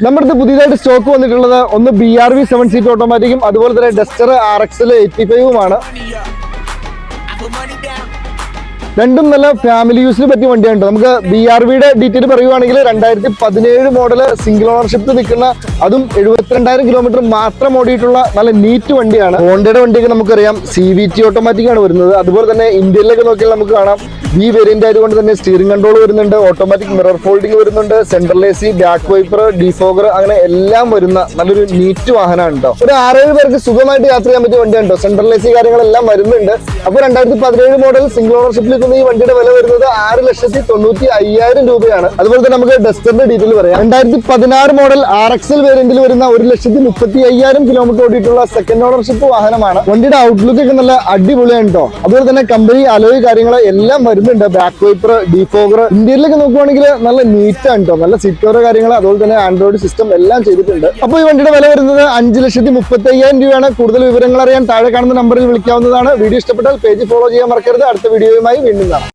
നമ്മുടെ പുതിയതായിട്ട് സ്റ്റോക്ക് വന്നിട്ടുള്ളത് ഒന്ന് BRV 7 സീറ്റ് ഓട്ടോമാറ്റിക്കും അതുപോലെ തന്നെ ഡസ്റ്റർ RXL 85ഉമാണ്. രണ്ടും നല്ല ഫാമിലി യൂസിന് പറ്റിയ വണ്ടിയാണ്. നമുക്ക് BRVയുടെ ഡീറ്റെയിൽ പറയുവാണെങ്കിൽ 2017 മോഡൽ സിംഗിൾ ഓണർഷിപ്പ് നിൽക്കുന്ന, അതും 72,000 കിലോമീറ്റർ മാത്രം ഓടിയിട്ടുള്ള നല്ല നീറ്റ് വണ്ടിയാണ്. ഹോണ്ടയുടെ വണ്ടിയൊക്കെ നമുക്കറിയാം CVT ഓട്ടോമാറ്റിക് ആണ് വരുന്നത്. അതുപോലെ തന്നെ ഇന്ത്യയിലൊക്കെ നോക്കിയാൽ നമുക്ക് കാണാം ഈ വേരിയന്റ് ആയതുകൊണ്ട് തന്നെ സ്റ്റിയറിംഗ് കൺട്രോൾ വരുന്നുണ്ട്, ഓട്ടോമാറ്റിക് മിറർ ഫോൾഡിംഗ് വരുന്നുണ്ട്, central AC, back wiper, defogger, അങ്ങനെ എല്ലാം വരുന്ന നല്ലൊരു നീറ്റ് വാഹനമാണ് കേട്ടോ. ഒരു 6-7 പേർക്ക് സുഖമായിട്ട് യാത്ര ചെയ്യാൻ പറ്റിയ വണ്ടിയാണ് കേട്ടോ. സെൻട്രൽ AC കാര്യങ്ങളെല്ലാം വരുന്നുണ്ട്. അപ്പോൾ 2017 മോഡൽ സിംഗിൾ ഓണർഷിപ്പിൽ ഈ വണ്ടിയുടെ വില വരുന്നത് 6,95,000 രൂപയാണ്. അതുപോലെ തന്നെ നമുക്ക് ഡസ്റ്ററിന്റെ ഡീറ്റെയിൽ പറയാം. 2016 മോഡൽ RXL വേരിയന്റിൽ വരുന്ന 1,35,000 കിലോമീറ്റർ ഓടിയിട്ടുള്ള സെക്കൻഡ് ഓണർഷിപ്പ് വാഹനമാണ്. വണ്ടിയുടെ ഔട്ട്ലുക്ക് ഒക്കെ നല്ല അടിപൊളിയാണ് കേട്ടോ. അതുപോലെ തന്നെ കമ്പനി അലോയ് കാര്യങ്ങൾ എല്ലാം വരുന്നുണ്ട്. ബാക്ക് വൈപ്പർ, ഡിഫോഗർ, ഇന്ത്യയിലൊക്കെ നോക്കുവാണെങ്കിൽ നല്ല നീറ്റാണ് കേട്ടോ. നല്ല സിക്യൂർ കാര്യങ്ങൾ, അതുപോലെ തന്നെ ആൻഡ്രോയിഡ് സിസ്റ്റം എല്ലാം ചെയ്തിട്ടുണ്ട്. അപ്പോൾ ഈ വണ്ടിയുടെ വില വരുന്നത് 5,35,000 രൂപയാണ്. കൂടുതൽ വിവരങ്ങൾ അറിയാൻ താഴെ കാണുന്ന നമ്പറിൽ വിളിക്കാവുന്നതാണ്. വീഡിയോ ഇഷ്ടപ്പെട്ടാൽ പേജ് ഫോളോ ചെയ്യാൻ മറക്കരുത്. അടുത്ത വീഡിയോയുമായി വീണ്ടും കാണാം.